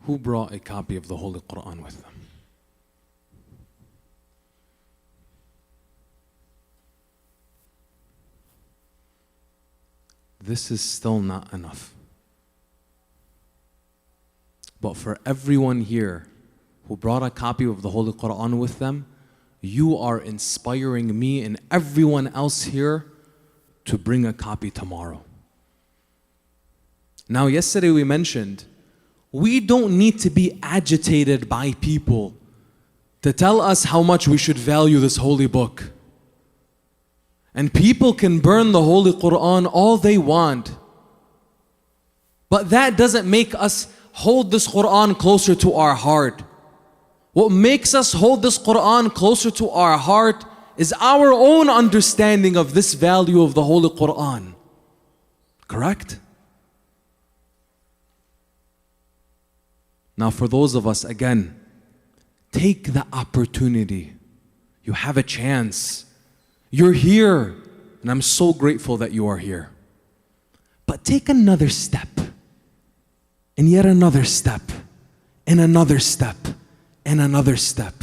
Who brought a copy of the Holy Quran with them? This is still not enough. But for everyone here who brought a copy of the Holy Quran with them, you are inspiring me and everyone else here to bring a copy tomorrow. Now, yesterday we mentioned, we don't need to be agitated by people to tell us how much we should value this holy book. And people can burn the Holy Quran all they want. But that doesn't make us hold this Quran closer to our heart. What makes us hold this Quran closer to our heart is our own understanding of this value of the Holy Quran. Correct? Now for those of us, again, take the opportunity. You have a chance. You're here, and I'm so grateful that you are here. But take another step, and yet another step, and another step, and another step.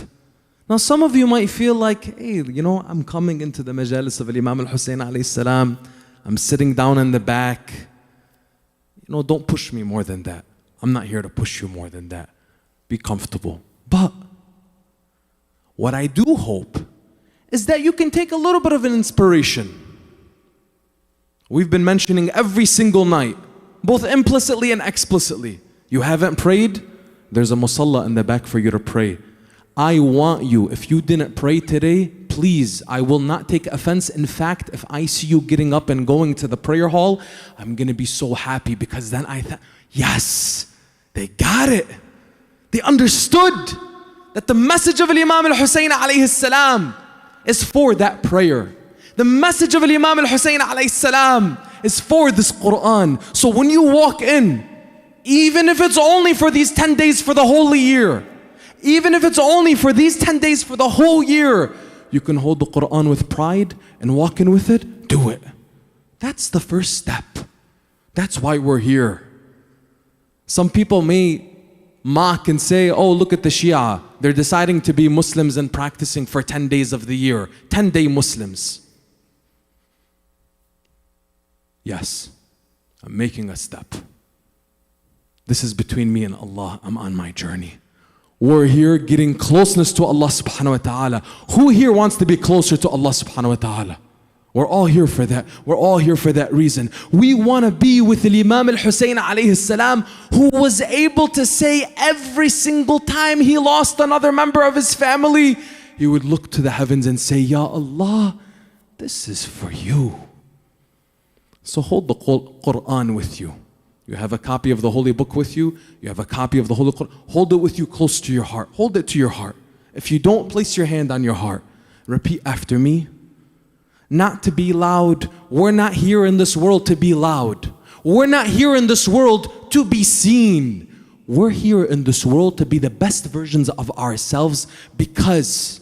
Now some of you might feel like, hey, I'm coming into the majalis of Imam al-Husayn alayhi salam. I'm sitting down in the back. Don't push me more than that. I'm not here to push you more than that. Be comfortable. But what I do hope is that you can take a little bit of an inspiration. We've been mentioning every single night, both implicitly and explicitly. You haven't prayed? There's a musalla in the back for you to pray. I want you, if you didn't pray today, please, I will not take offense. In fact, if I see you getting up and going to the prayer hall, I'm going to be so happy, because then I thought, yes, they got it. They understood that the message of Imam al-Husayn alayhi salam is for that prayer. The message of Imam al-Husayn alayhi salam is for this Quran. So when you walk in, even if it's only for these 10 days for the whole year, even if it's only for these 10 days for the whole year, you can hold the Quran with pride and walk in with it, do it. That's the first step. That's why we're here. Some people may mock and say, oh, look at the Shia. They're deciding to be Muslims and practicing for 10 days of the year. 10-day Muslims. Yes, I'm making a step. This is between me and Allah. I'm on my journey. We're here getting closeness to Allah subhanahu wa ta'ala. Who here wants to be closer to Allah subhanahu wa ta'ala? We're all here for that. We're all here for that reason. We want to be with the Imam al-Husayn alayhi salam, who was able to say every single time he lost another member of his family, he would look to the heavens and say, Ya Allah, this is for you. So hold the Quran with you. You have a copy of the Holy Book with you. You have a copy of the Holy Quran. Hold it with you close to your heart. Hold it to your heart. If you don't, place your hand on your heart. Repeat after me. Not to be loud. We're not here in this world to be loud. We're not here in this world to be seen. We're here in this world to be the best versions of ourselves, because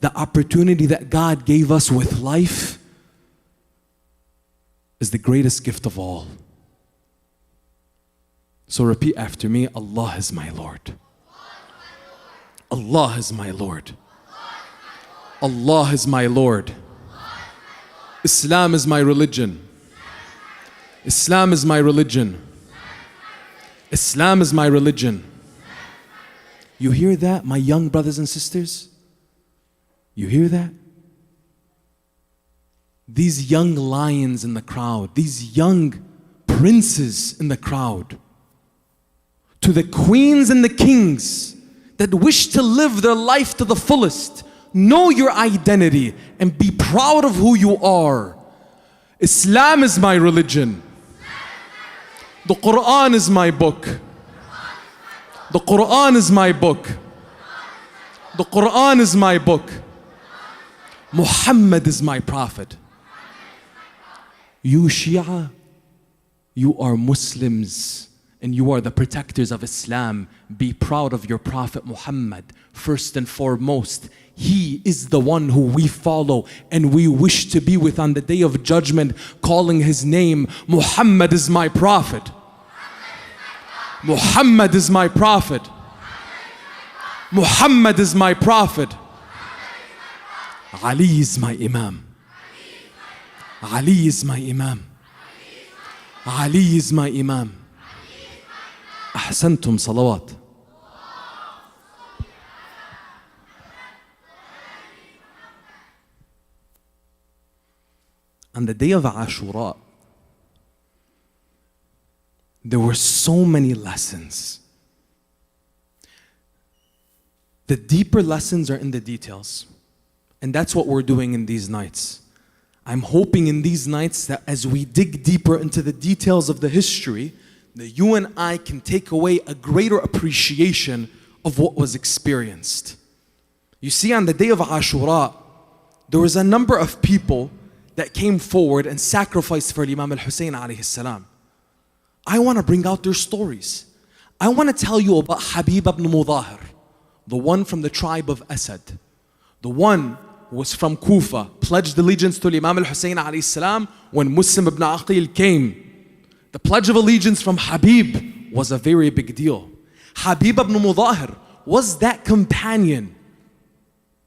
the opportunity that God gave us with life is the greatest gift of all. So repeat after me. Allah is my Lord. Allah is my Lord. Allah is my Lord. Islam is my religion. Islam is my religion. Islam is my religion. You hear that, my young brothers and sisters? You hear that? These young lions in the crowd, these young princes in the crowd, to the queens and the kings that wish to live their life to the fullest, know your identity and be proud of who you are. Islam is my religion. The Quran is my book. The Quran is my book. The Quran is my book. Muhammad is my prophet. You Shia, you are Muslims and you are the protectors of Islam. Be proud of your Prophet Muhammad. First and foremost, he is the one who we follow and we wish to be with on the day of judgment, calling his name. Muhammad is my prophet. Muhammad is my prophet. Muhammad is my prophet. Ali is my Imam. Ali is my Imam. Ali is my Imam. أحسنتم صلوات. On the day of Ashura, there were so many lessons. The deeper lessons are in the details. And that's what we're doing in these nights. I'm hoping in these nights that as we dig deeper into the details of the history, that you and I can take away a greater appreciation of what was experienced. You see, on the day of Ashura, there was a number of people that came forward and sacrificed for Imam al-Husayn alayhi salam. I want to bring out their stories. I want to tell you about Habib ibn Mudahir, the one from the tribe of Asad. The one who was from Kufa, pledged allegiance to Imam al-Husayn alayhi salam when Muslim ibn Aqil came. The pledge of allegiance from Habib was a very big deal. Habib ibn Mudahir was that companion,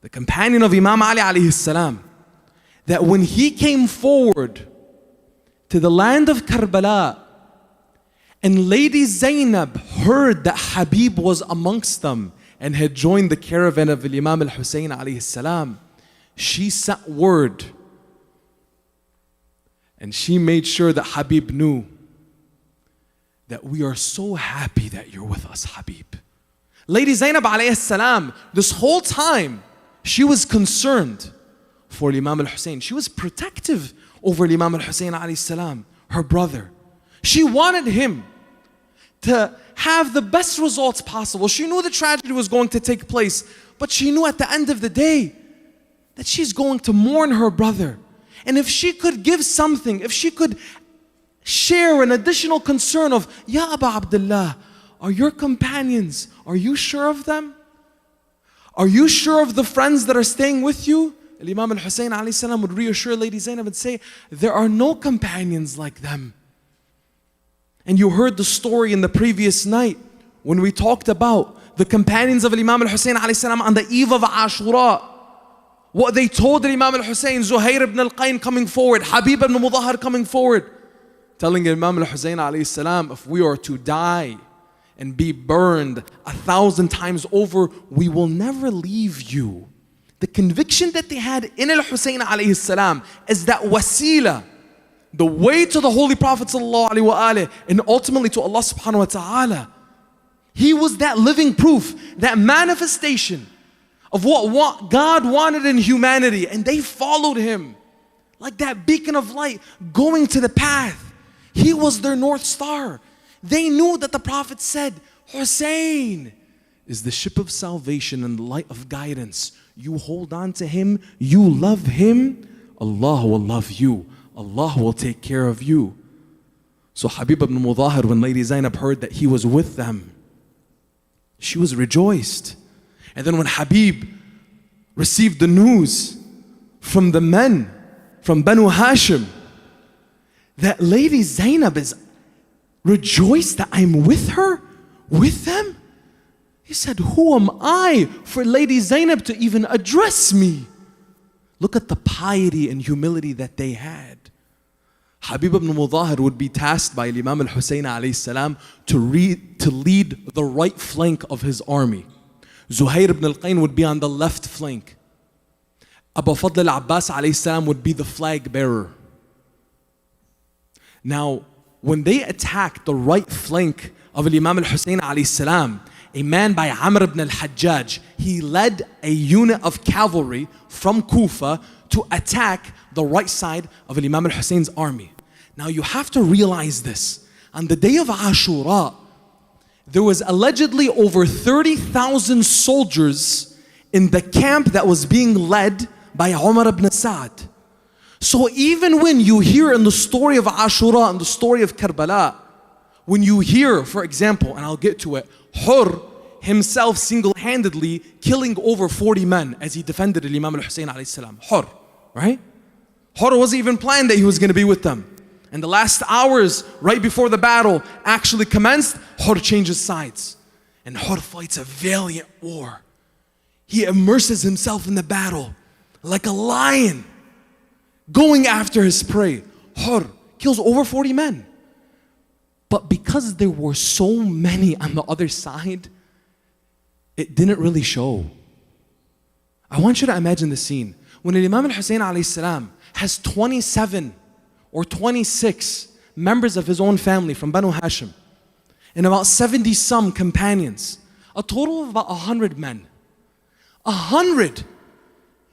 the companion of Imam Ali alayhi salam, that when he came forward to the land of Karbala and Lady Zainab heard that Habib was amongst them and had joined the caravan of Imam al-Husayn alayhi salam, she sent word and she made sure that Habib knew that we are so happy that you're with us, Habib. Lady Zainab alayhi salam, this whole time she was concerned for Imam al-Husayn. She was protective over Imam al-Husayn alayhi salam, her brother. She wanted him to have the best results possible. She knew the tragedy was going to take place, but she knew at the end of the day that she's going to mourn her brother. And if she could give something, if she could share an additional concern of, Ya Aba Abdullah, are your companions, are you sure of them? Are you sure of the friends that are staying with you? Imam al-Husayn alayhi salam would reassure Lady Zainab and say, there are no companions like them. And you heard the story in the previous night when we talked about the companions of Imam al-Husayn alayhi salam on the eve of Ashura. What they told Imam al-Husayn, Zuhair ibn al-Qayn coming forward, Habib ibn Mudahir coming forward, telling Imam al-Husayn alayhi salam, if we are to die and be burned 1,000 times over, we will never leave you. The conviction that they had in al-Husayn alayhi salam is that wasila, the way to the Holy Prophet sallallahu alaihi wasallam, and ultimately to Allah subhanahu wa ta'ala. He was that living proof, that manifestation of what God wanted in humanity, and they followed him like that beacon of light going to the path. He was their North Star. They knew that the Prophet said, Husayn is the ship of salvation and the light of guidance. You hold on to him, you love him, Allah will love you. Allah will take care of you. So Habib ibn Mudahir, when Lady Zainab heard that he was with them, she was rejoiced. And then when Habib received the news from the men, from Banu Hashim, that Lady Zainab is rejoiced that I'm with her, with them, he said, who am I for Lady Zainab to even address me? Look at the piety and humility that they had. Habib ibn Mudahir would be tasked by Imam al-Husayn alayhi salam to lead the right flank of his army. Zuhair ibn al-Qayn would be on the left flank. Abu Fadl al-Abbas alayhi salam would be the flag bearer. Now, when they attacked the right flank of Imam al-Husayn alayhi salam, a man by Amr ibn al-Hajjaj, he led a unit of cavalry from Kufa to attack the right side of Imam al-Husayn's army. Now you have to realize this. On the day of Ashura, there was allegedly over 30,000 soldiers in the camp that was being led by Umar ibn Sa'd. So even when you hear in the story of Ashura and the story of Karbala, when you hear, for example, and I'll get to it, Hur himself single-handedly killing over 40 men as he defended Imam al-Husayn alayhi salam. Hur, right? Hur wasn't even planned that he was going to be with them. And the last hours right before the battle actually commenced, Hur changes sides. And Hur fights a valiant war. He immerses himself in the battle like a lion, going after his prey. Hur kills over 40 men. But because there were so many on the other side, it didn't really show. I want you to imagine the scene. When Imam al-Husayn alayhi salam has 27 or 26 members of his own family from Banu Hashim, and about 70 some companions, a total of about 100 men. 100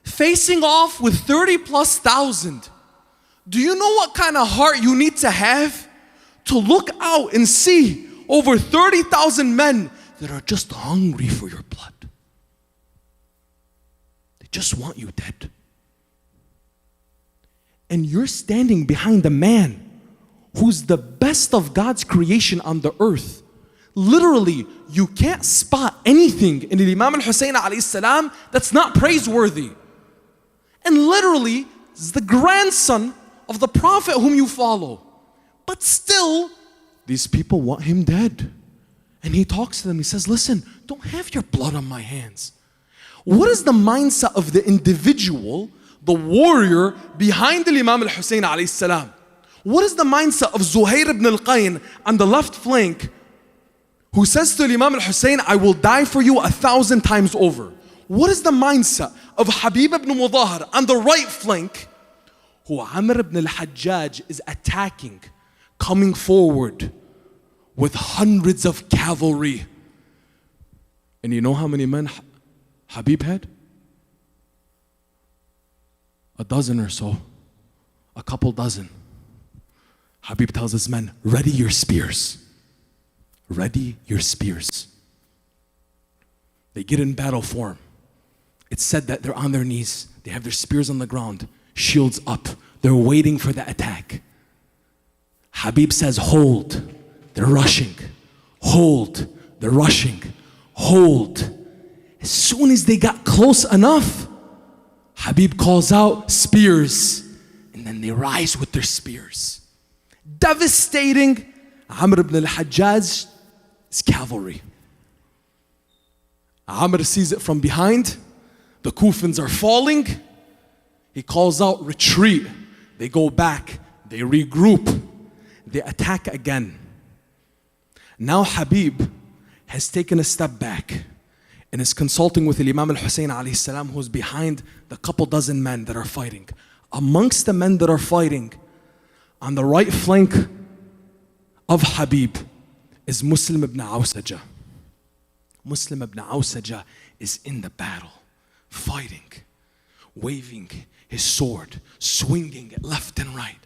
facing off with 30 plus thousand. Do you know what kind of heart you need to have to look out and see over 30,000 men that are just hungry for your blood? They just want you dead. And you're standing behind the man who's the best of God's creation on the earth. Literally, you can't spot anything in Imam al-Husayn alayhi salam that's not praiseworthy. And literally, is the grandson of the Prophet whom you follow. But still, these people want him dead. And he talks to them, he says, listen, don't have your blood on my hands. What is the mindset of the individual, the warrior behind the Imam al-Husayn alayhi salam? What is the mindset of Zuhair ibn al-Qayn on the left flank, who says to Imam al-Husayn, I will die for you 1,000 times over? What is the mindset of Habib ibn Mudahar on the right flank, who Amr ibn al-Hajjaj is attacking, coming forward with hundreds of cavalry? And you know how many men Habib had? A dozen or so, a couple dozen. Habib tells his men, ready your spears. Ready your spears. They get in battle form. It's said that they're on their knees. They have their spears on the ground, shields up. They're waiting for the attack. Habib says, hold. They're rushing. Hold. They're rushing. Hold. As soon as they got close enough, Habib calls out, spears. And then they rise with their spears. Devastating Amr ibn al-Hajjaj's cavalry. Amr sees it from behind. The Kufans are falling. He calls out, retreat. They go back. They regroup. They attack again. Now Habib has taken a step back and is consulting with Imam al-Husayn alayhi salam, who's behind the couple dozen men that are fighting. Amongst the men that are fighting, on the right flank of Habib is Muslim ibn Awsaja. Muslim ibn Awsaja is in the battle, fighting, waving his sword, swinging it left and right,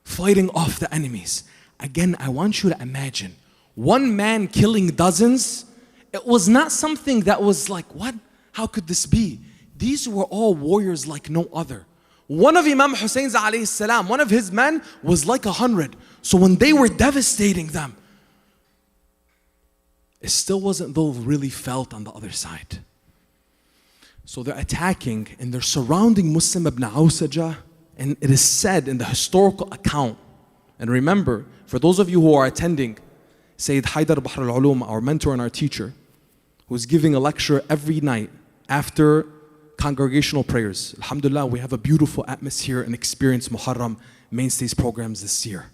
fighting off the enemies. Again, I want you to imagine, one man killing dozens. It was not something that was like, what? How could this be? These were all warriors like no other. One of Imam Husayn's alayhi salam, one of his men was like 100. So when they were devastating them, it still wasn't though really felt on the other side. So they're attacking and they're surrounding Muslim ibn Awsaja, and it is said in the historical account, and remember, for those of you who are attending, Sayyid Haidar Bahr al-Ulum, our mentor and our teacher, who's giving a lecture every night after congregational prayers. Alhamdulillah, we have a beautiful atmosphere and experience Muharram Mainstays programs this year.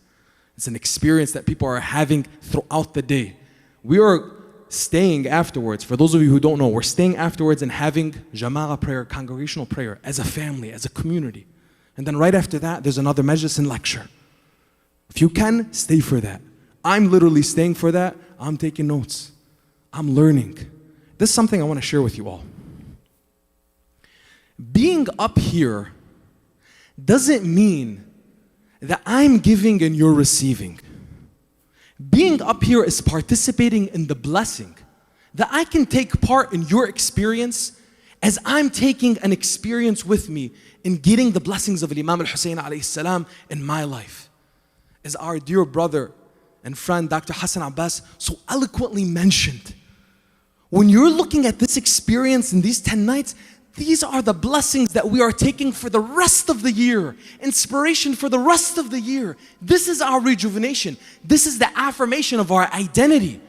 It's an experience that people are having throughout the day. We are staying afterwards. For those of you who don't know, we're staying afterwards and having Jama'ah prayer, congregational prayer, as a family, as a community. And then right after that, there's another majlis and lecture. If you can, stay for that. I'm literally staying for that. I'm taking notes. I'm learning. This is something I want to share with you all. Being up here doesn't mean that I'm giving and you're receiving. Being up here is participating in the blessing, that I can take part in your experience as I'm taking an experience with me in getting the blessings of Imam al-Husayn alayhi salam in my life. As our dear brother and friend Dr. Hassan Abbas so eloquently mentioned, when you're looking at this experience in these 10 nights, these are the blessings that we are taking for the rest of the year. Inspiration for the rest of the year. This is our rejuvenation. This is the affirmation of our identity.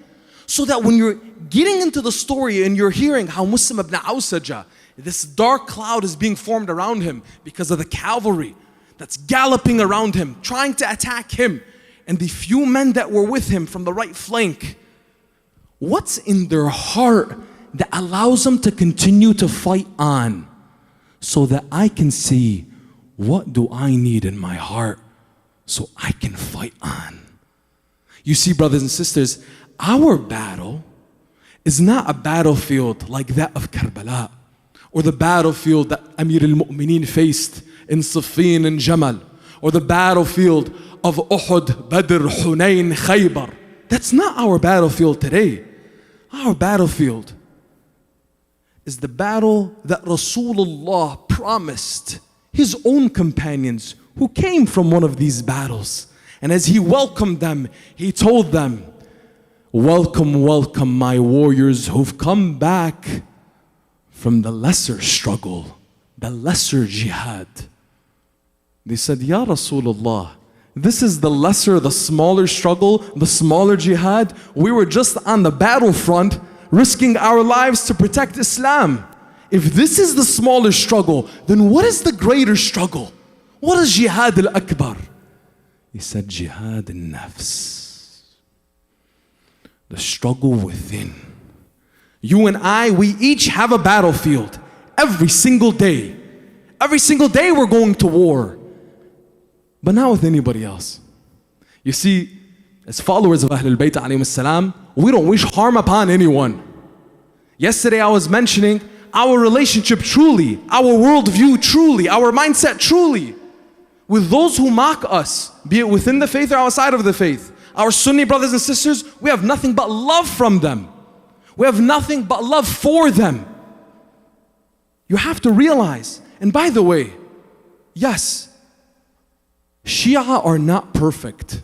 So that when you're getting into the story and you're hearing how Muslim ibn Awsaja, this dark cloud is being formed around him because of the cavalry that's galloping around him, trying to attack him, and the few men that were with him from the right flank, what's in their heart that allows them to continue to fight on, so that I can see what do I need in my heart so I can fight on. You see, brothers and sisters, our battle is not a battlefield like that of Karbala, or the battlefield that Amir al-Mu'mineen faced in Siffin and Jamal, or the battlefield of Uhud, Badr, Hunayn, Khaybar. That's not our battlefield today. Our battlefield is the battle that Rasulullah promised his own companions who came from one of these battles. And as he welcomed them, he told them, welcome, welcome my warriors who've come back from the lesser struggle, the lesser jihad. They said, Ya Rasulullah, this is the lesser, the smaller struggle, the smaller jihad. We were just on the battlefront risking our lives to protect Islam. If this is the smaller struggle, then what is the greater struggle? What is jihad al-akbar? He said, jihad al-nafs. The struggle within. You and I, we each have a battlefield every single day. Every single day we're going to war. But not with anybody else. You see, as followers of Ahlul Bayt alayhim salam, we don't wish harm upon anyone. Yesterday I was mentioning our relationship truly, our worldview truly, our mindset truly, with those who mock us, be it within the faith or outside of the faith. Our Sunni brothers and sisters, we have nothing but love from them. We have nothing but love for them. You have to realize, and by the way, yes, Shia are not perfect.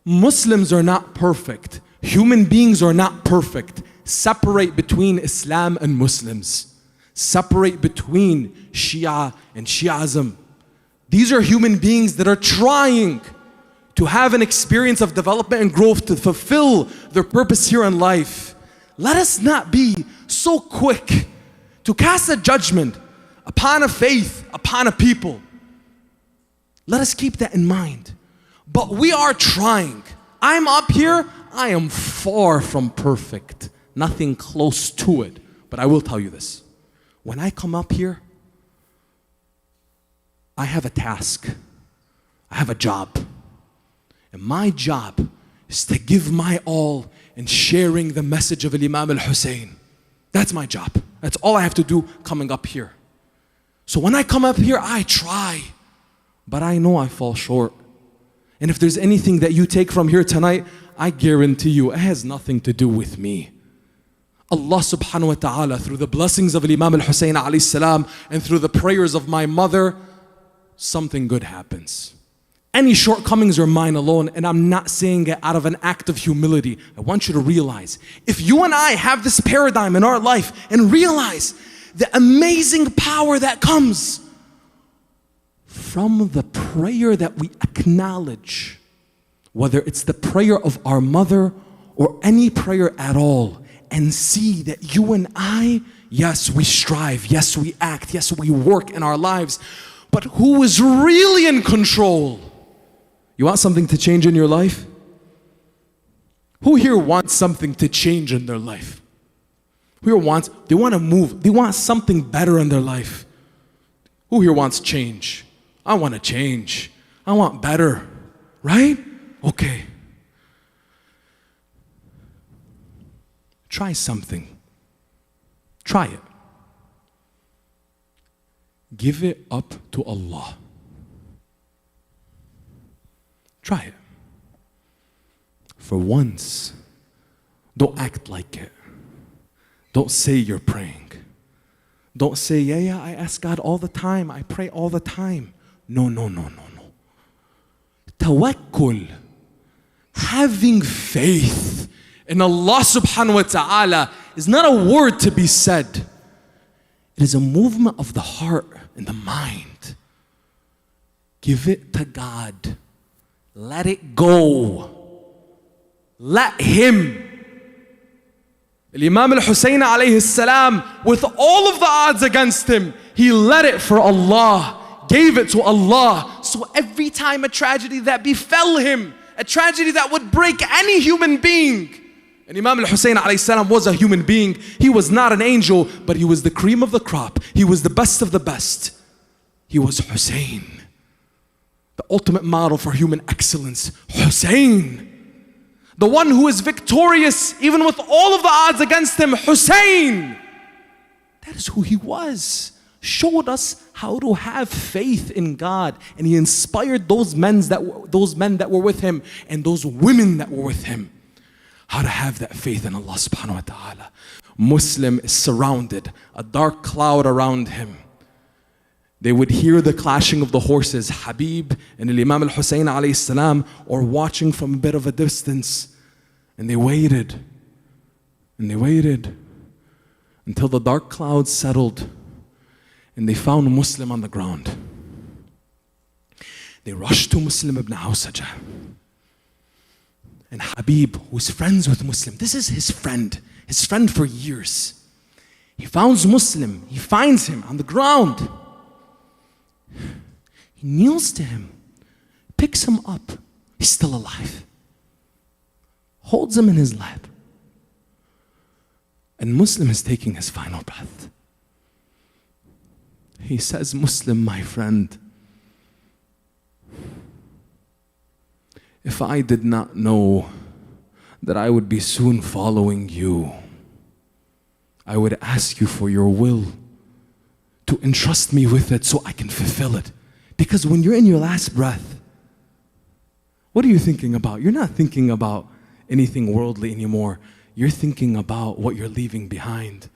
Muslims are not perfect. Human beings are not perfect. Separate between Islam and Muslims. Separate between Shia and Shi'ism. These are human beings that are trying to have an experience of development and growth to fulfill their purpose here in life. Let us not be so quick to cast a judgment upon a faith, upon a people. Let us keep that in mind. But we are trying. I'm up here, I am far from perfect. Nothing close to it. But I will tell you this. When I come up here, I have a task. I have a job. And my job is to give my all in sharing the message of Imam al-Husayn. That's my job. That's all I have to do coming up here. So when I come up here, I try. But I know I fall short. And if there's anything that you take from here tonight, I guarantee you it has nothing to do with me. Allah subhanahu wa ta'ala, through the blessings of Imam al-Husayn alayhi salam and through the prayers of my mother, something good happens. Any shortcomings are mine alone, and I'm not saying it out of an act of humility. I want you to realize, if you and I have this paradigm in our life and realize the amazing power that comes from the prayer that we acknowledge, whether it's the prayer of our mother or any prayer at all, and see that you and I, yes, we strive, yes, we act, yes, we work in our lives, but who is really in control? You want something to change in your life? Who here wants something to change in their life? Who here wants, they want to move, they want something better in their life? Who here wants change? I want to change. I want better, right? Okay. Try something. Try it. Give it up to Allah. Try it. For once, don't act like it. Don't say you're praying. Don't say, yeah, I ask God all the time. I pray all the time. No. Tawakkul, having faith in Allah subhanahu wa ta'ala, is not a word to be said. It is a movement of the heart and the mind. Give it to God. Let it go. Let Him. Imam al-Husayn alayhi salam, with all of the odds against him, he let it for Allah, gave it to Allah. So every time a tragedy that befell him, a tragedy that would break any human being, and Imam al-Husayn alayhi salam was a human being. He was not an angel, but he was the cream of the crop. He was the best of the best. He was Husayn, the ultimate model for human excellence. Husayn, the one who is victorious even with all of the odds against him. Husayn, that is who he was. Showed us how to have faith in God, and he inspired those men that were with him and those women that were with him how to have that faith in Allah subhanahu wa ta'ala. Muslim is surrounded, a dark cloud around him. They would hear the clashing of the horses. Habib and Imam al-Husayn alayhi salam are watching from a bit of a distance. And they waited. And they waited until the dark cloud settled. And they found Muslim on the ground. They rushed to Muslim ibn Awsajah. And Habib, who's friends with Muslim, this is his friend for years. He finds Muslim, he finds him on the ground. He kneels to him, picks him up, he's still alive. Holds him in his lap. And Muslim is taking his final breath. He says, Muslim, my friend, if I did not know that I would be soon following you, I would ask you for your will to entrust me with it so I can fulfill it. Because when you're in your last breath, what are you thinking about? You're not thinking about anything worldly anymore. You're thinking about what you're leaving behind.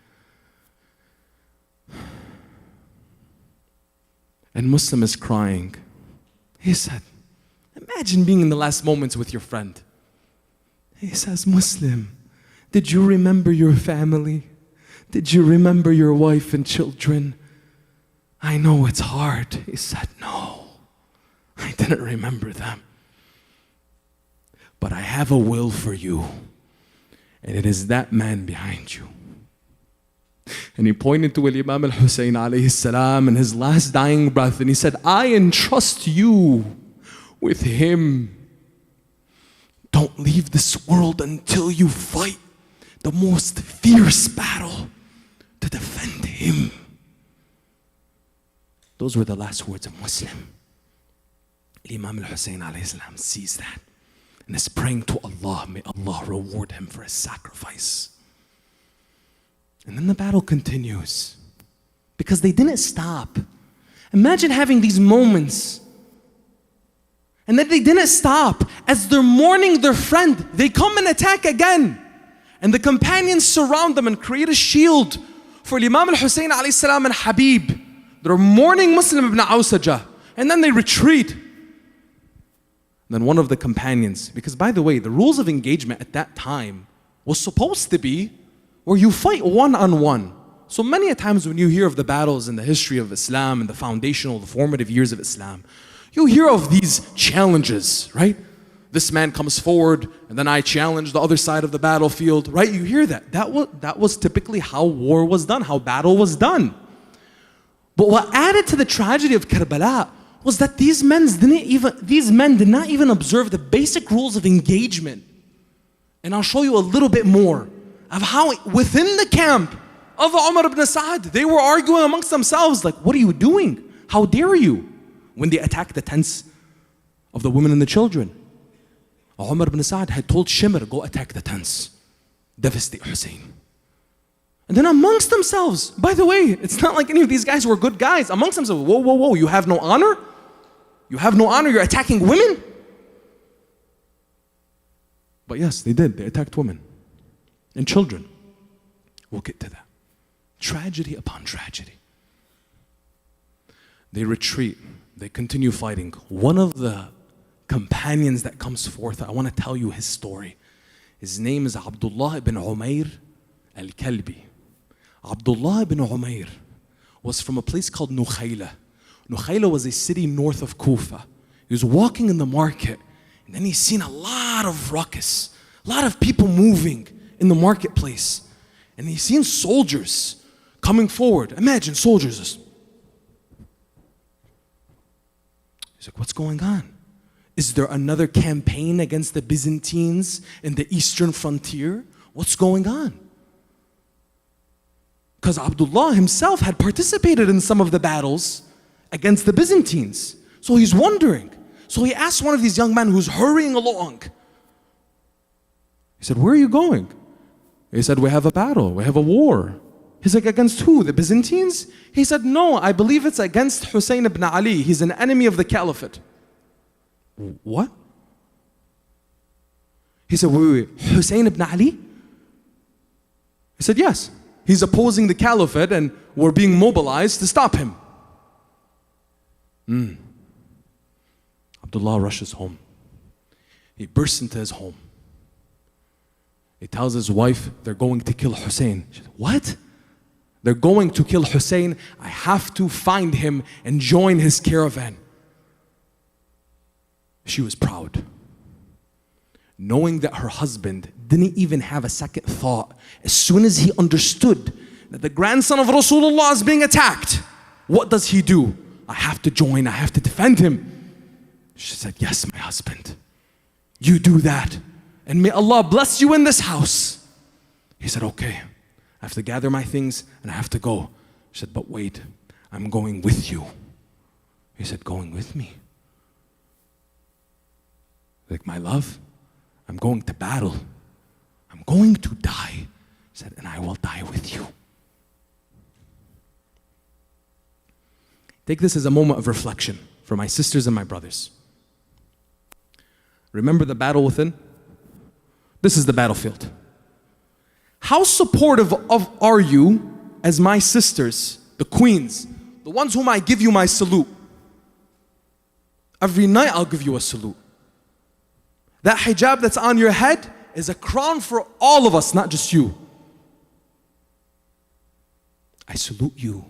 And Muslim is crying. He said, imagine being in the last moments with your friend. He says, Muslim, did you remember your family? Did you remember your wife and children? I know it's hard. He said, no, I didn't remember them. But I have a will for you, and it is that man behind you. And he pointed to Imam al-Husayn alayhi salam in his last dying breath, and he said, I entrust you with him. Don't leave this world until you fight the most fierce battle to defend him. Those were the last words of Muslim. Imam al-Husayn alayhi salam sees that and is praying to Allah, may Allah reward him for his sacrifice. And then the battle continues because they didn't stop. Imagine having these moments and then they didn't stop. As they're mourning their friend, they come and attack again. And the companions surround them and create a shield for Imam al-Husayn alayhi salam and Habib. They're mourning Muslim ibn Awsajah. And then they retreat. Then one of the companions, because by the way, the rules of engagement at that time was supposed to be where you fight one-on-one. So many a times when you hear of the battles in the history of Islam and the foundational, the formative years of Islam, you hear of these challenges, right? This man comes forward and then I challenge the other side of the battlefield, right? You hear that. That was typically how war was done, how battle was done. But what added to the tragedy of Karbala was that these men did not even observe the basic rules of engagement. And I'll show you a little bit more of how within the camp of Umar ibn Sa'd, they were arguing amongst themselves like, what are you doing? How dare you? When they attacked the tents of the women and the children. Umar ibn Sa'd had told Shimr, go attack the tents. Devastate Husayn. And then amongst themselves, by the way, it's not like any of these guys were good guys. Amongst themselves, whoa, you have no honor? You have no honor, you're attacking women? But yes, they did. They attacked women and children. We'll get to that. Tragedy upon tragedy. They retreat. They continue fighting. One of the companions that comes forth, I want to tell you his story. His name is Abdullah ibn Umayr al-Kalbi. Abdullah ibn Umayr was from a place called Nukhayla. Nukhayla was a city north of Kufa. He was walking in the market, and then he's seen a lot of ruckus, a lot of people moving in the marketplace. And he's seen soldiers coming forward. Imagine soldiers. He's like, what's going on? Is there another campaign against the Byzantines in the eastern frontier? What's going on? Because Abdullah himself had participated in some of the battles against the Byzantines. So he's wondering. So he asked one of these young men who's hurrying along. He said, where are you going? He said, we have a battle, we have a war. He's like, against who? The Byzantines? He said, no, I believe it's against Husayn ibn Ali. He's an enemy of the caliphate. What? He said, wait, Husayn ibn Ali? He said, yes. He's opposing the caliphate and we're being mobilized to stop him. Abdullah rushes home. He bursts into his home. He tells his wife, they're going to kill Husayn. She said, what? They're going to kill Husayn. I have to find him and join his caravan. She was proud, knowing that her husband didn't even have a second thought. As soon as he understood that the grandson of Rasulullah is being attacked, what does he do? I have to join, I have to defend him. She said, yes, my husband, you do that, and may Allah bless you in this house. He said, okay, I have to gather my things and I have to go. She said, but wait, I'm going with you. He said, going with me? Like, my love, I'm going to battle. I'm going to die. He said, and I will die with you. Take this as a moment of reflection for my sisters and my brothers. Remember the battle within? This is the battlefield. How supportive are you as my sisters, the queens, the ones whom I give you my salute? Every night I'll give you a salute. That hijab that's on your head is a crown for all of us, not just you. I salute you,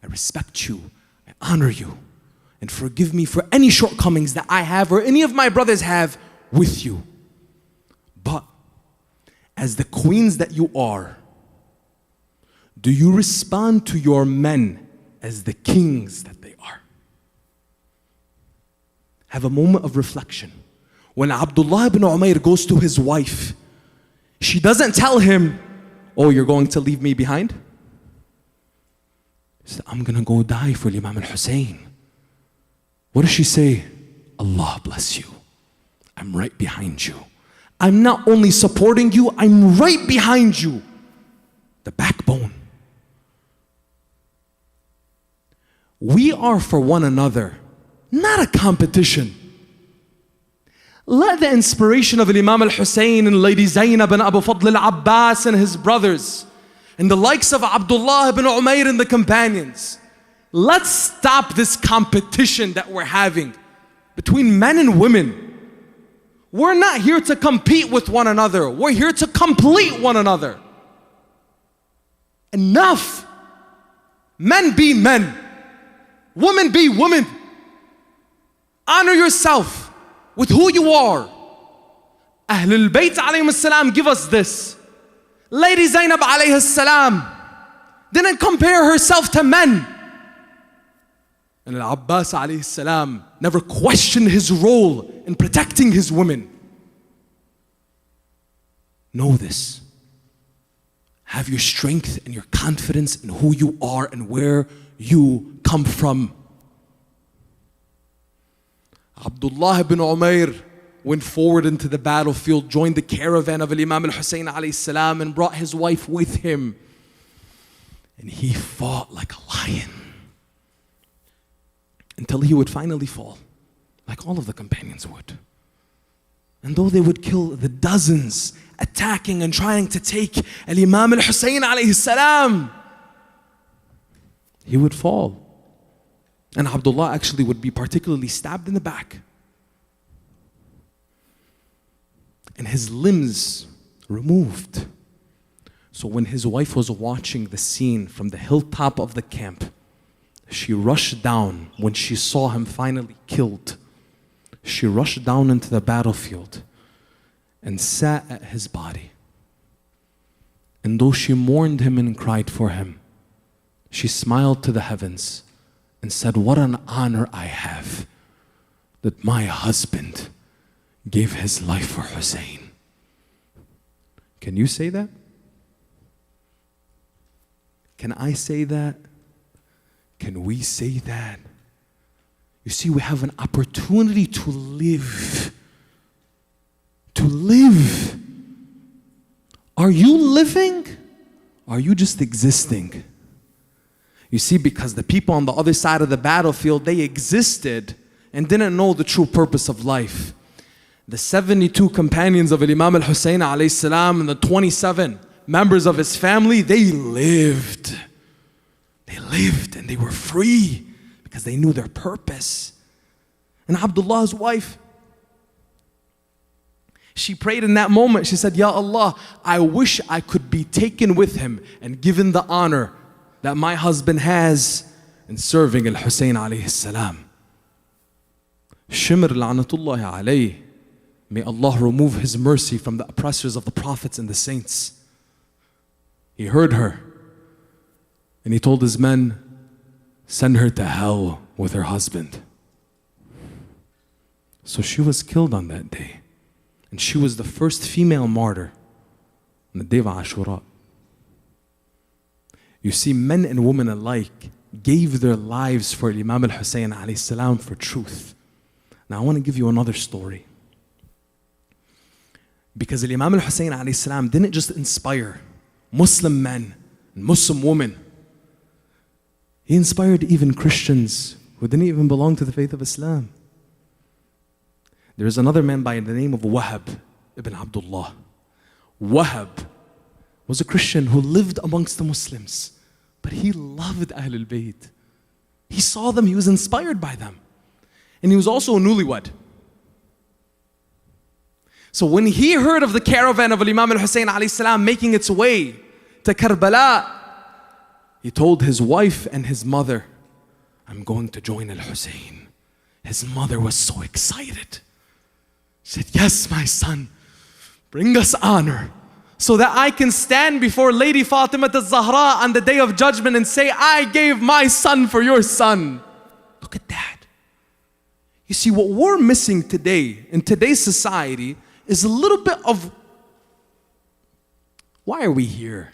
I respect you, I honor you, and forgive me for any shortcomings that I have or any of my brothers have with you. But as the queens that you are, do you respond to your men as the kings that they are? Have a moment of reflection. When Abdullah ibn Umayr goes to his wife, she doesn't tell him, oh, you're going to leave me behind? She said, I'm going to go die for Imam al-Husayn. What does she say? Allah bless you. I'm right behind you. I'm not only supporting you, I'm right behind you. The backbone. We are for one another, not a competition. Let the inspiration of Imam al-Husayn and Lady Zainab and Abu Fadl al-Abbas and his brothers and the likes of Abdullah ibn Umayr and the companions, let's stop this competition that we're having between men and women. We're not here to compete with one another. We're here to complete one another. Enough. Men be men. Women be women. Honor yourself with who you are. Ahlul Bayt alayhim as-salam give us this. Lady Zainab alayhi as-salam didn't compare herself to men. And Al-Abbas alayhi as-salam never questioned his role in protecting his women. Know this. Have your strength and your confidence in who you are and where you come from. Abdullah ibn Umayr went forward into the battlefield, joined the caravan of Imam al-Husayn alayhi salam and brought his wife with him. And he fought like a lion until he would finally fall, like all of the companions would. And though they would kill the dozens attacking and trying to take Imam al-Husayn alayhi salam, he would fall. And Abdullah actually would be particularly stabbed in the back. And his limbs removed. So when his wife was watching the scene from the hilltop of the camp, She rushed down when she saw him finally killed. She rushed down into the battlefield and sat at his body. And though she mourned him and cried for him, she smiled to the heavens and said, "What an honor I have that my husband gave his life for Husayn." Can you say that? Can I say that? Can we say that? You see, we have an opportunity to live. To live. Are you living? Or are you just existing? You see, because the people on the other side of the battlefield, they existed and didn't know the true purpose of life. The 72 companions of Imam al-Husayn alayhi salam and the 27 members of his family, they lived. They lived and they were free because they knew their purpose. And Abdullah's wife, she prayed in that moment. She said, "Ya Allah, I wish I could be taken with him and given the honor that my husband has in serving al-Husayn alayhi salam." Shimr la'natullahi alayhi. May Allah remove His mercy from the oppressors of the prophets and the saints. He heard her and he told his men, "Send her to hell with her husband." So she was killed on that day. And she was the first female martyr on the day of Ashura. You see, men and women alike gave their lives for Imam al-Husayn alayhi salam for truth. Now I want to give you another story. Because Imam al-Husayn alayhi salam didn't just inspire Muslim men and Muslim women. He inspired even Christians who didn't even belong to the faith of Islam. There is another man by the name of Wahab ibn Abdullah. Wahab was a Christian who lived amongst the Muslims, but he loved Ahlul Bayt. He saw them, he was inspired by them. And he was also a newlywed. So when he heard of the caravan of Imam al-Husayn alayhi salam making its way to Karbala, he told his wife and his mother, "I'm going to join al-Husayn." His mother was so excited. She said, "Yes, my son, bring us honor so that I can stand before Lady Fatima al-Zahra on the day of judgment and say, I gave my son for your son." Look at that. You see, what we're missing today in today's society is a little bit of, why are we here?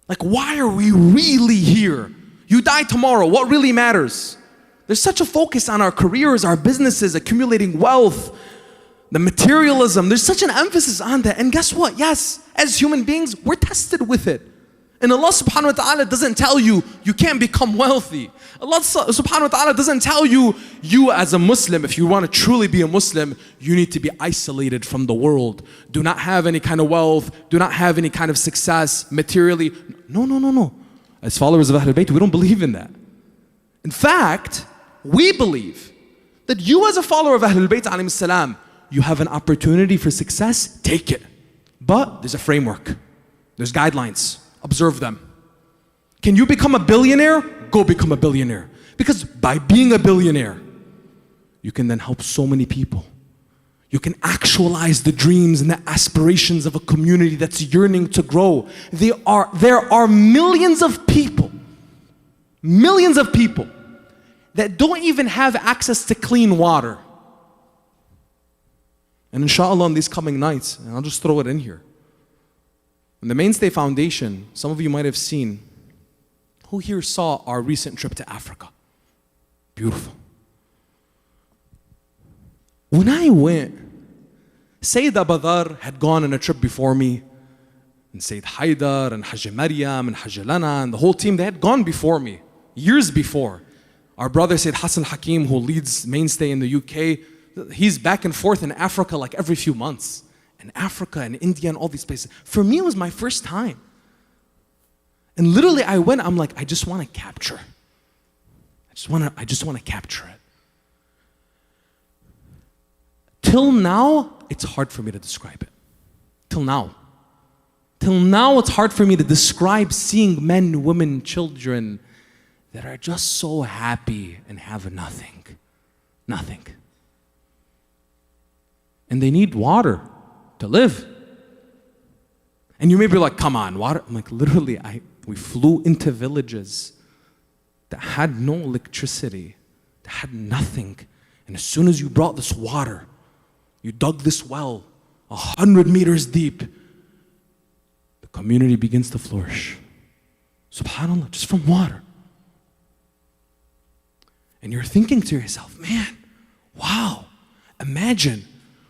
Like, why are we really here? You die tomorrow, what really matters? There's such a focus on our careers, our businesses, accumulating wealth, the materialism. There's such an emphasis on that. And guess what? Yes, as human beings, we're tested with it. And Allah subhanahu wa ta'ala doesn't tell you, you can't become wealthy. Allah subhanahu wa ta'ala doesn't tell you, you as a Muslim, if you want to truly be a Muslim, you need to be isolated from the world. Do not have any kind of wealth. Do not have any kind of success materially. No, no, no, no. As followers of Ahlul Bayt, we don't believe in that. In fact, we believe that you as a follower of Ahlul Bayt alayhim salam, you have an opportunity for success, take it. But there's a framework. There's guidelines. Observe them. Can you become a billionaire? Go become a billionaire. Because by being a billionaire, you can then help so many people. You can actualize the dreams and the aspirations of a community that's yearning to grow. There are millions of people that don't even have access to clean water. And inshallah on these coming nights, and I'll just throw it in here. In the Mainstay Foundation, some of you might have seen, who here saw our recent trip to Africa? Beautiful. When I went, Sayyid Abadar had gone on a trip before me, and Sayyid Haidar and Hajj Maryam and Hajj Lana and the whole team, they had gone before me, years before. Our brother Sayyid Hassan Hakim, who leads Mainstay in the UK, he's back and forth in Africa like every few months. And Africa and India and all these places. For me, it was my first time. And literally I went, I'm like, I just want to capture. I just want to capture it. Till now, it's hard for me to describe it. Till now. Till now, it's hard for me to describe seeing men, women, children that are just so happy and have nothing. Nothing. And they need water to live. And you may be like, come on, water? I'm like, literally, we flew into villages that had no electricity, that had nothing. And as soon as you brought this water, you dug this well 100 meters deep, the community begins to flourish. SubhanAllah, just from water. And you're thinking to yourself, man, wow, imagine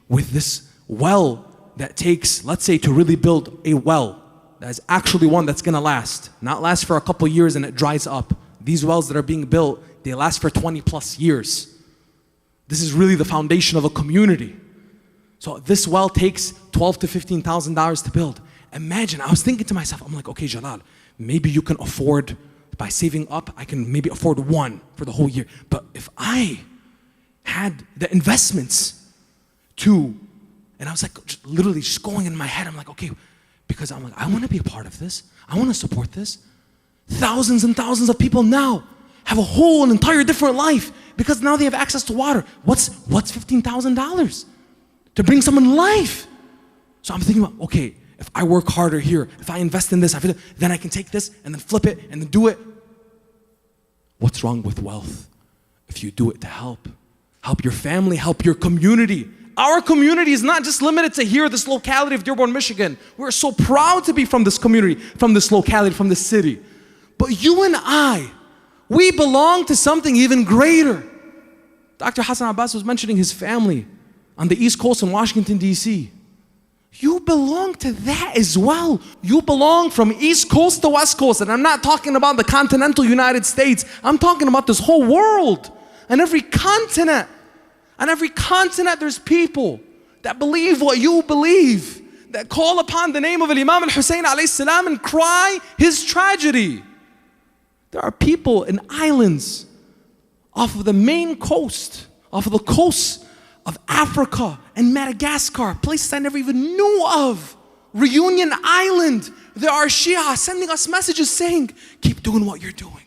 with this well that takes, let's say, to really build a well, that is actually one that's gonna last, not last for a couple years and it dries up. These wells that are being built, they last for 20 plus years. This is really the foundation of a community. So this well takes $12,000 to $15,000 to build. Imagine, I was thinking to myself, I'm like, okay, Jalal, maybe you can afford, by saving up, I can maybe afford one for the whole year. But if I had the investments to, and I was like, literally just going in my head, I'm like, okay, because I'm like, I want to be a part of this. I want to support this. Thousands and thousands of people now have a whole and entire different life because now they have access to water. What's $15,000 to bring someone life? So I'm thinking about, okay, if I work harder here, if I invest in this, then I can take this and then flip it and then do it. What's wrong with wealth if you do it to help? Help your family, help your community. Our community is not just limited to here, this locality of Dearborn, Michigan. We're so proud to be from this community, from this locality, from this city. But you and I, we belong to something even greater. Dr. Hassan Abbas was mentioning his family on the East Coast in Washington, D.C. You belong to that as well. You belong from East Coast to West Coast. And I'm not talking about the continental United States. I'm talking about this whole world and every continent. On every continent there's people that believe what you believe, that call upon the name of Imam Husayn alayhi salam and cry his tragedy. There are people in islands off of the main coast, off of the coast of Africa and Madagascar, places I never even knew of. Reunion Island, there are Shia sending us messages saying, keep doing what you're doing.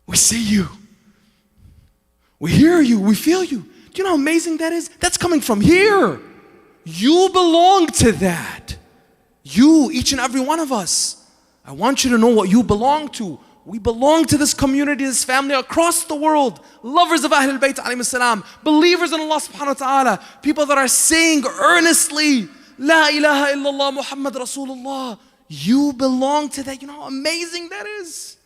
We see you. We hear you, we feel you. Do you know how amazing that is? That's coming from here. You belong to that. You, each and every one of us. I want you to know what you belong to. We belong to this community, this family across the world. Lovers of Ahlul Bayt alayhim salam. Believers in Allah subhanahu wa ta'ala. People that are saying earnestly, La ilaha illallah Muhammad Rasulullah. You belong to that. You know how amazing that is?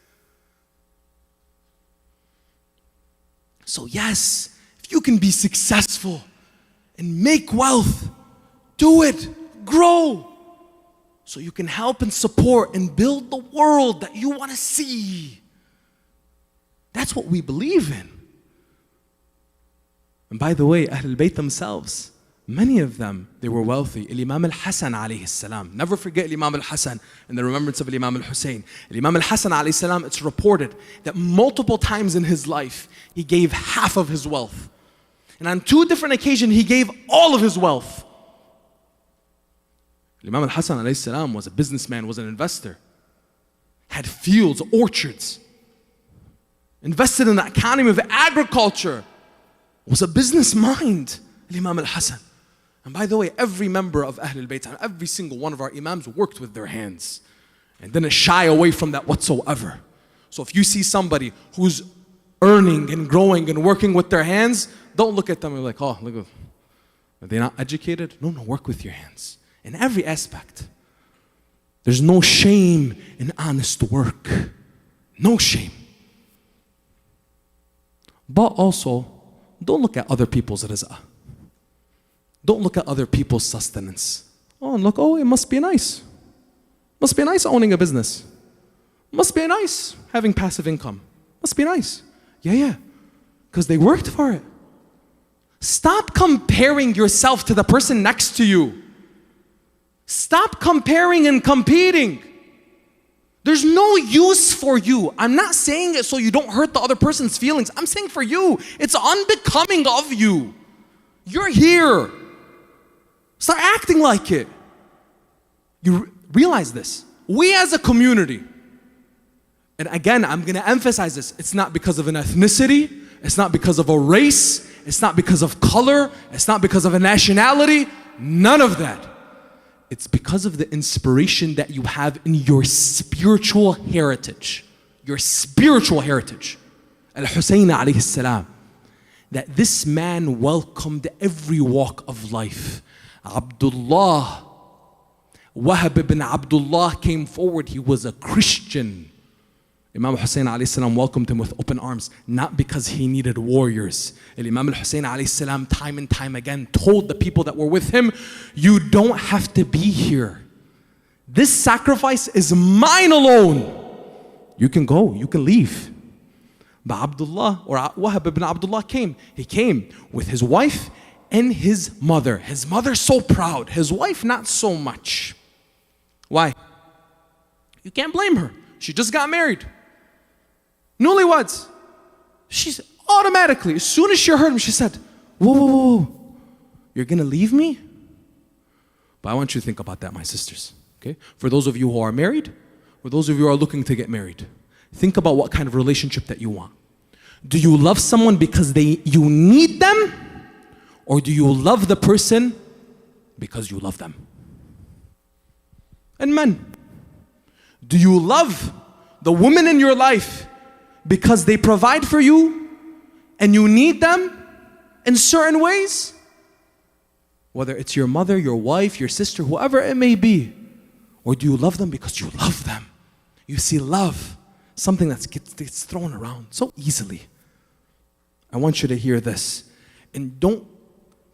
So yes, if you can be successful and make wealth, do it, grow, so you can help and support and build the world that you want to see. That's what we believe in. And by the way, Ahlul Bayt themselves, many of them, they were wealthy. Imam al-Hasan alayhi salam. Never forget Imam al-Hasan and the remembrance of Imam al-Husayn. Imam al-Hasan alayhi salam, it's reported that multiple times in his life, he gave half of his wealth. And on 2 different occasions, he gave all of his wealth. Imam al-Hasan alayhi salam was a businessman, was an investor. Had fields, orchards. Invested in the economy of agriculture. Was a business mind, Imam al-Hasan. And by the way, every member of Ahlul Bayt, and every single one of our Imams worked with their hands and didn't shy away from that whatsoever. So if you see somebody who's earning and growing and working with their hands, don't look at them and be like, oh, look, are they not educated? No, work with your hands. In every aspect. There's no shame in honest work. No shame. But also, don't look at other people's rizqah. Don't look at other people's sustenance. Oh, and look, oh, it must be nice. Must be nice owning a business. Must be nice having passive income. Must be nice. Yeah. Because they worked for it. Stop comparing yourself to the person next to you. Stop comparing and competing. There's no use for you. I'm not saying it so you don't hurt the other person's feelings. I'm saying for you, it's unbecoming of you. You're here. Start acting like it. You realize this. We as a community, and again, I'm going to emphasize this, it's not because of an ethnicity, it's not because of a race, it's not because of color, it's not because of a nationality, none of that. It's because of the inspiration that you have in your spiritual heritage. Your spiritual heritage. Al-Husayn alayhi salam. That this man welcomed every walk of life. Abdullah, Wahab ibn Abdullah came forward. He was a Christian. Imam Husayn alayhi salam welcomed him with open arms, not because he needed warriors. Imam al-Husayn alayhi salam time and time again told the people that were with him, you don't have to be here. This sacrifice is mine alone. You can go, you can leave. But Abdullah, or Wahab ibn Abdullah came. He came with his wife and his mother. His mother so proud, his wife not so much. Why? You can't blame her. She just got married. Newlyweds. She's automatically, as soon as she heard him, she said, whoa, whoa, whoa, you're gonna leave me? But I want you to think about that, my sisters. Okay? For those of you who are married, or those of you who are looking to get married, think about what kind of relationship that you want. Do you love someone because you need them? Or do you love the person because you love them? And men, do you love the woman in your life because they provide for you and you need them in certain ways? Whether it's your mother, your wife, your sister, whoever it may be. Or do you love them because you love them? You see, love, something that gets thrown around so easily. I want you to hear this. And don't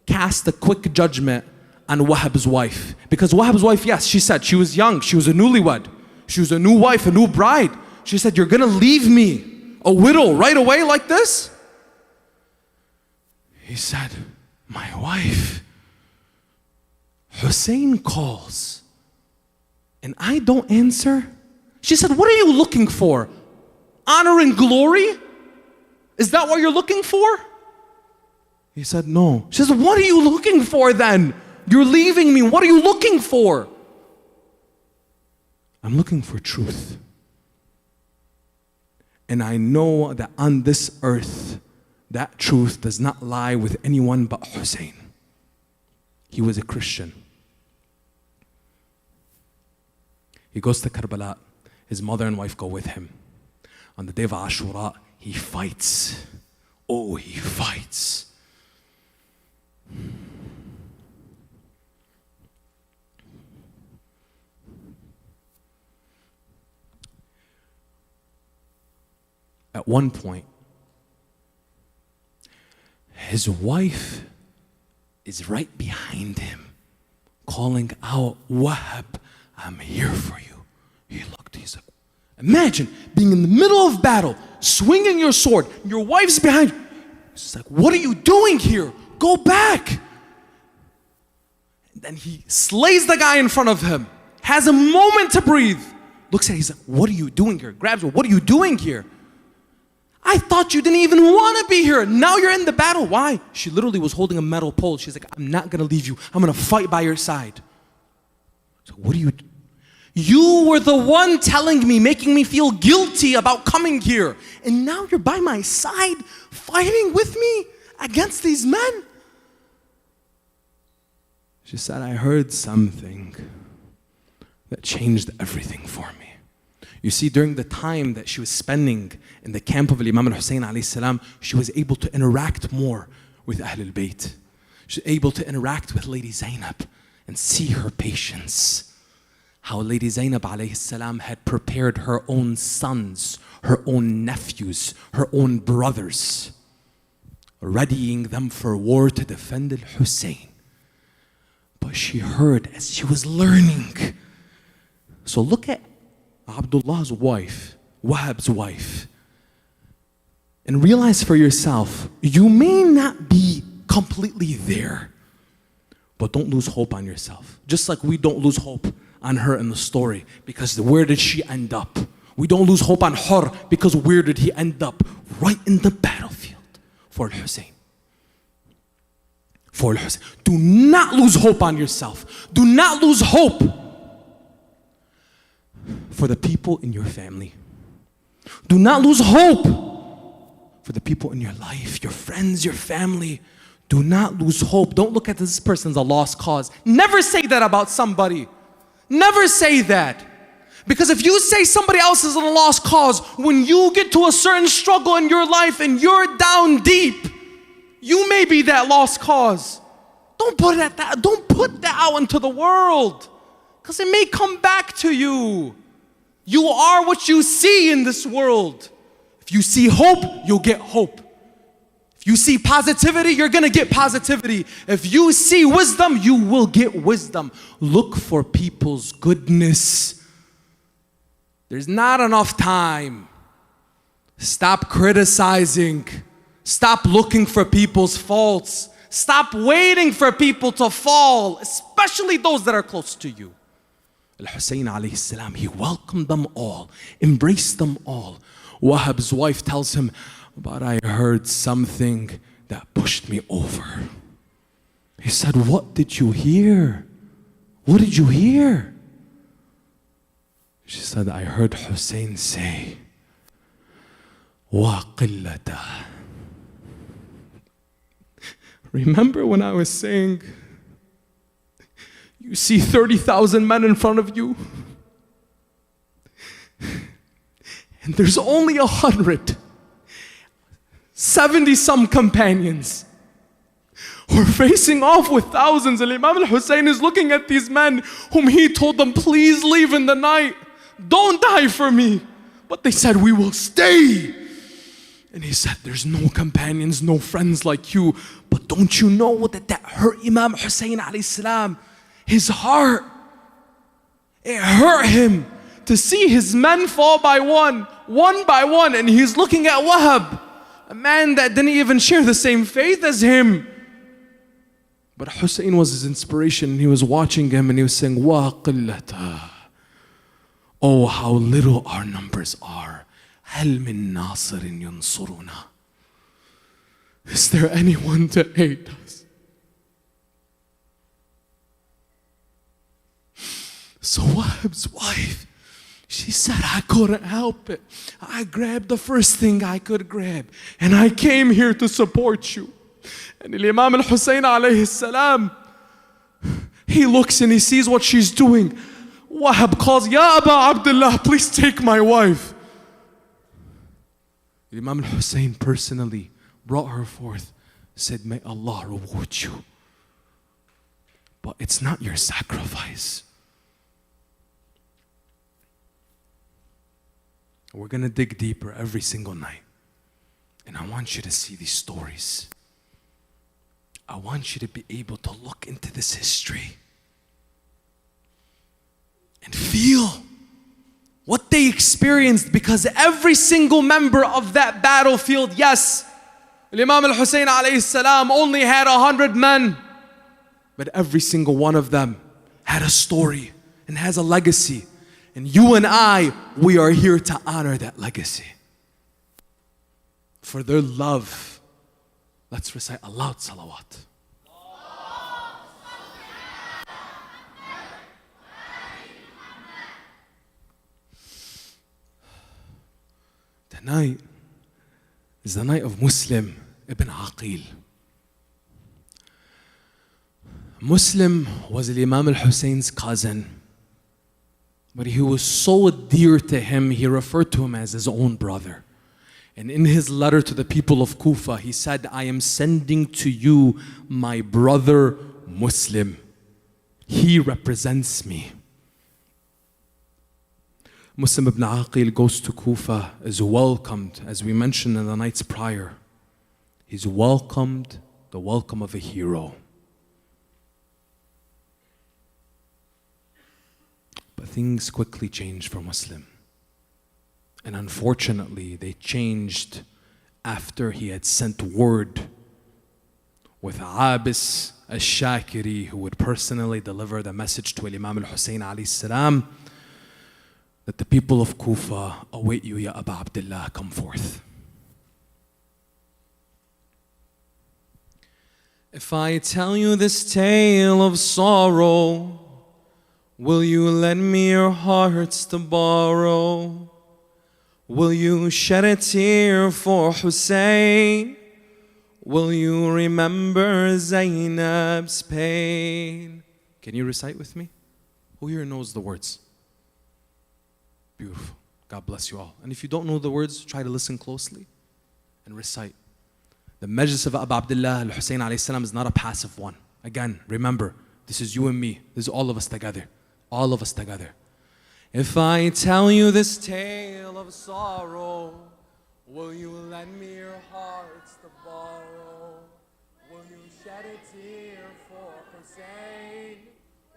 cast a quick judgment on Wahab's wife. Because Wahab's wife, yes, she said she was young. She was a newlywed. She was a new wife, a new bride. She said, you're going to leave me, a widow, right away like this? He said, my wife, Husayn calls, and I don't answer. She said, what are you looking for? Honor and glory? Is that what you're looking for? He said, no. She said, what are you looking for then? You're leaving me. What are you looking for? I'm looking for truth. And I know that on this earth, that truth does not lie with anyone but Husayn. He was a Christian. He goes to Karbala. His mother and wife go with him. On the day of Ashura, he fights. Oh, he fights. At one point, his wife is right behind him, calling out, Wahab, I'm here for you. He looked, he's like, imagine being in the middle of battle, swinging your sword, your wife's behind you. He's like, what are you doing here? Go back. And then he slays the guy in front of him, has a moment to breathe, looks at him, he's like, what are you doing here? Grabs her, what are you doing here? I thought you didn't even want to be here. Now you're in the battle. Why? She literally was holding a metal pole. She's like, I'm not going to leave you. I'm going to fight by your side. So what do you do? You were the one telling me, making me feel guilty about coming here. And now you're by my side, fighting with me against these men. She said, I heard something that changed everything for me. You see, during the time that she was spending in the camp of Imam al-Husayn alayhi salam, she was able to interact more with Ahlul Bayt. She was able to interact with Lady Zainab and see her patience. How Lady Zainab alayhi salam had prepared her own sons, her own nephews, her own brothers, readying them for war to defend al-Husayn. But she heard as she was learning. So look at Abdullah's wife, Wahab's wife, and realize for yourself, you may not be completely there, but don't lose hope on yourself. Just like we don't lose hope on her in the story, because where did she end up? We don't lose hope on her, because where did he end up? Right in the battlefield for Al-Husayn. For Al-Husayn. Do not lose hope on yourself. Do not lose hope for the people in your family. Do not lose hope for the people in your life, your friends, your family. Do not lose hope. Don't look at this person as a lost cause. Never say that about somebody. Never say that. Because if you say somebody else is a lost cause, when you get to a certain struggle in your life and you're down deep, you may be that lost cause. Don't put that out into the world, because it may come back to you. You are what you see in this world. If you see hope, you'll get hope. If you see positivity, you're gonna get positivity. If you see wisdom, you will get wisdom. Look for people's goodness. There's not enough time. Stop criticizing. Stop looking for people's faults. Stop waiting for people to fall, especially those that are close to you. Husayn alayhi salam, he welcomed them all, embraced them all. Wahab's wife tells him, but I heard something that pushed me over. He said, what did you hear? What did you hear? She said, I heard Husayn say, wa qillata. Remember when I was saying, you see 30,000 men in front of you, and there's only 100, 70 some companions who are facing off with thousands. And Imam al-Husayn is looking at these men whom he told them, please leave in the night, don't die for me. But they said, we will stay. And he said, there's no companions, no friends like you. But don't you know that hurt Imam Husayn alayhi salam? His heart, it hurt him to see his men fall by one by one. And he's looking at Wahab, a man that didn't even share the same faith as him. But Husayn was his inspiration, and he was watching him and he was saying, wa qillata. Oh, how little our numbers are. هل من ناصر ينصرنا? Is there anyone to aid us? So Wahab's wife, she said, I couldn't help it. I grabbed the first thing I could grab, and I came here to support you. And Imam al-Husayn alayhi salam, he looks and he sees what she's doing. Wahab calls, Ya Abdullah, please take my wife. Imam al-Husayn personally brought her forth, said, may Allah reward you. But it's not your sacrifice. We're going to dig deeper every single night. And I want you to see these stories. I want you to be able to look into this history and feel what they experienced, because every single member of that battlefield, yes, Imam al-Husayn alayhi salam only had 100 men, but every single one of them had a story and has a legacy. And you and I, we are here to honor that legacy. For their love, let's recite a loud salawat. Tonight is the night of Muslim ibn Aqil. Muslim was Imam al-Husayn's cousin, but he was so dear to him, he referred to him as his own brother. And in his letter to the people of Kufa, he said, I am sending to you my brother Muslim. He represents me. Muslim ibn Aqil goes to Kufa, is welcomed, as we mentioned in the nights prior. He's welcomed the welcome of a hero. But things quickly changed for Muslim. And unfortunately, they changed after he had sent word with Abis al-Shakiri, who would personally deliver the message to Imam al-Husayn alayhi salam, that the people of Kufa await you, Ya Aba Abdullah, come forth. If I tell you this tale of sorrow, Will you lend me your hearts to borrow? Will you shed a tear for Husayn? Will you remember Zainab's pain? Can you recite with me? Who here knows the words? Beautiful. God bless you all. And if you don't know the words, try to listen closely and recite. The majlis of Abu Abdullah al-Husayn alayhi salam is not a passive one. Again, remember, this is you and me. This is all of us together. All of us together. If I tell you this tale of sorrow, will you lend me your hearts to borrow? Will you shed a tear for Husayn?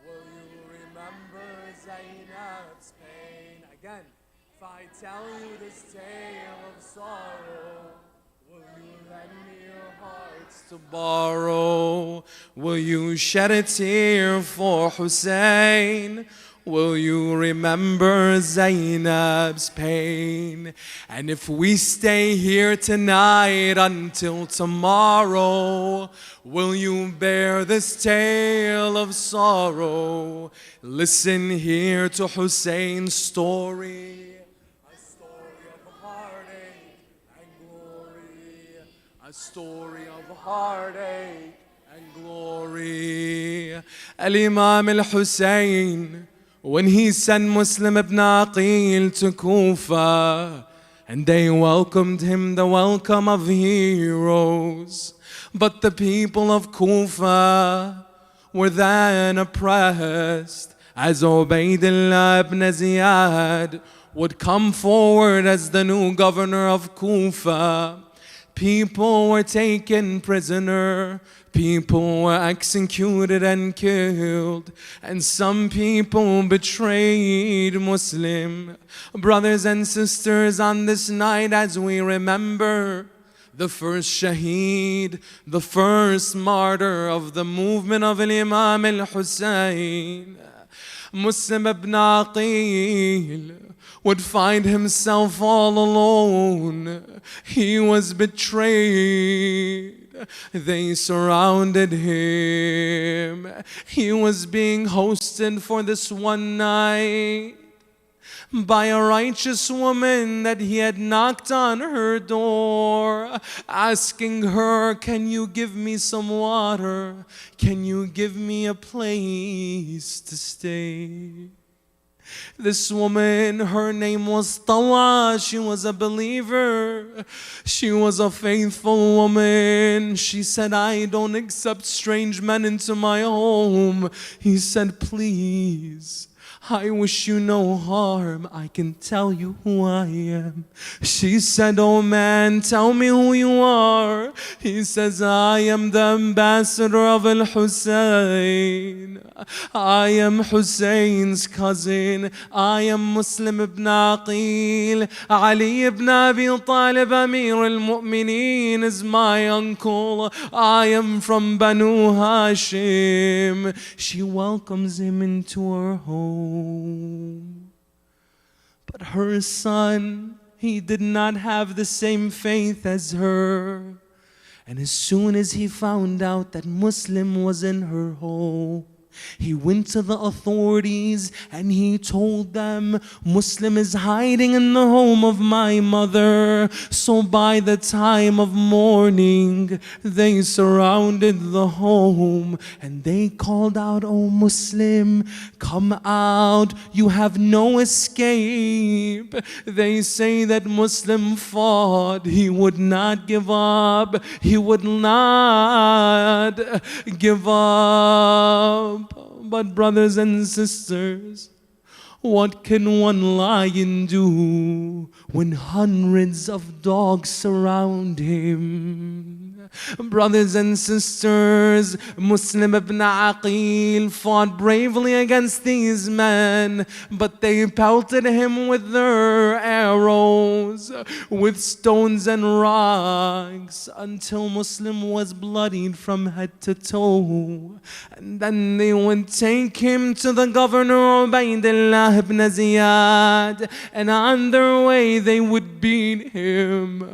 Will you remember Zainab's pain? Again, if I tell you this tale of sorrow, will you lend me your hearts to borrow? Will you shed a tear for Husayn? Will you remember Zainab's pain? And if we stay here tonight until tomorrow, will you bear this tale of sorrow? Listen here to Husayn's story, a story of heartache and glory, a story of heartache and glory. Al-Imam al-Husayn, when he sent Muslim ibn Aqil to Kufa, and they welcomed him the welcome of heroes, but the people of Kufa were then oppressed, as Ubaydullah ibn Ziyad would come forward as the new governor of Kufa. People were taken prisoner, people were executed and killed, and some people betrayed Muslim. Brothers and sisters, on this night as we remember the first shaheed, the first martyr of the movement of Imam al-Husayn, Muslim ibn Aqil would find himself all alone. He was betrayed. They surrounded him. He was being hosted for this one night by a righteous woman that he had knocked on her door, asking her, "Can you give me some water? Can you give me a place to stay?" This woman, her name was Tawa. She was a believer. She was a faithful woman. She said, "I don't accept strange men into my home." He said, "Please, I wish you no harm. I can tell you who I am." She said, "Oh man, tell me who you are." He says, "I am the ambassador of Al-Husayn. I am Husayn's cousin. I am Muslim ibn Aqil. Ali ibn Abi Talib, Amir al-Mu'mineen, is my uncle. I am from Banu Hashim." She welcomes him into her home. But her son, he did not have the same faith as her. And as soon as he found out that Muslim was in her home, he went to the authorities and he told them, "Muslim is hiding in the home of my mother." So by the time of morning, they surrounded the home and they called out, "Oh Muslim, come out, you have no escape." They say that Muslim fought, he would not give up, he would not give up. But brothers and sisters, what can one lion do when hundreds of dogs surround him? Brothers and sisters, Muslim ibn Aqil fought bravely against these men, but they pelted him with their arrows, with stones and rocks, until Muslim was bloodied from head to toe. And then they would take him to the governor Ubaydullah ibn Ziyad, and on their way they would beat him.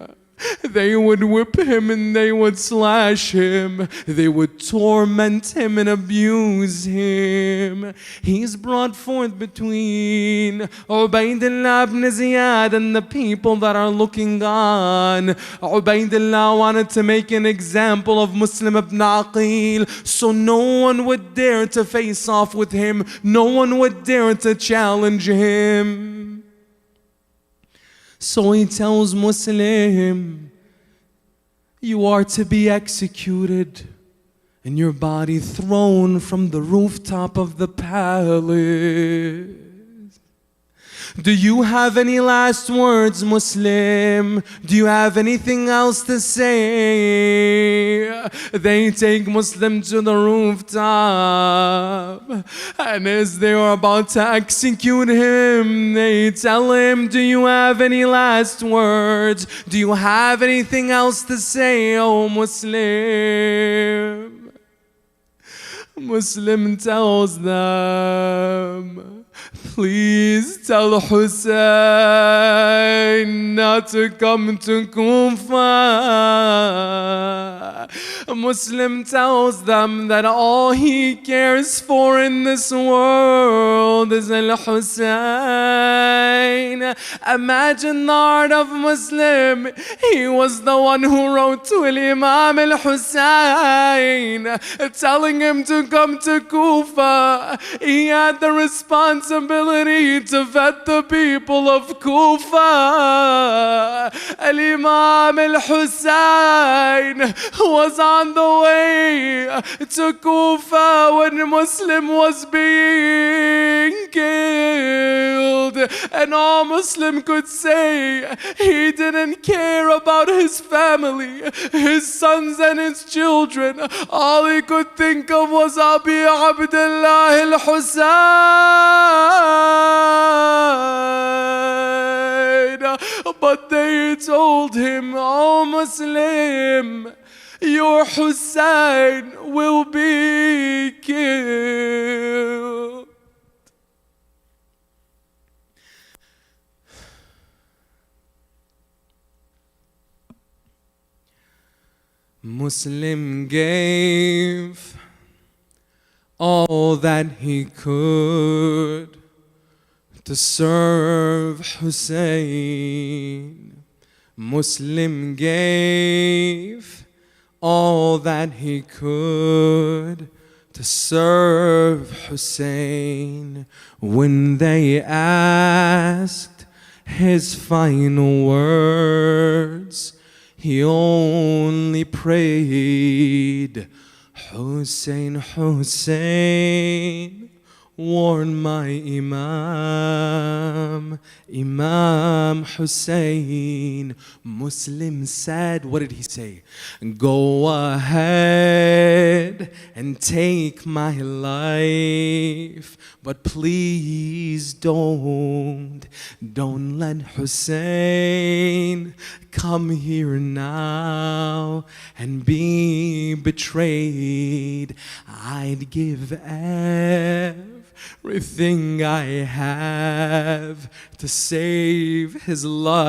They would whip him and they would slash him. They would torment him and abuse him. He's brought forth between Ubaydullah ibn Ziyad and the people that are looking on. Ubaydullah wanted to make an example of Muslim ibn Aqil, so no one would dare to face off with him. No one would dare to challenge him. So he tells Muslim, you are to be executed and your body thrown from the rooftop of the palace. Do you have any last words, Muslim? Do you have anything else to say? They take Muslim to the rooftop, and as they are about to execute him, they tell him, do you have any last words? Do you have anything else to say, oh Muslim? Muslim tells them, please tell Husayn not to come to Kufa. Muslim tells them that all he cares for in this world is Al-Husayn. Imagine the heart of Muslim. He was the one who wrote to Imam Al-Husayn telling him to come to Kufa. He had the responsibility to vet the people of Kufa. Imam Al-Husayn was on the way to Kufa when Muslim was being killed, and all Muslim could say, he didn't care about his family, his sons and his children. All he could think of was Abi Abdullah al-Husayn. But they told him, oh Muslim, your Husayn will be killed. Muslim gave all that he could to serve Husayn. Muslim gave all that he could to serve Husayn. When they asked his final words, he only prayed, Husayn, Husayn, warn my Imam, Imam Husayn. Muslim said, what did he say? Go ahead and take my life, but please don't let Husayn come here now and be betrayed. I'd give everything I have to save his life.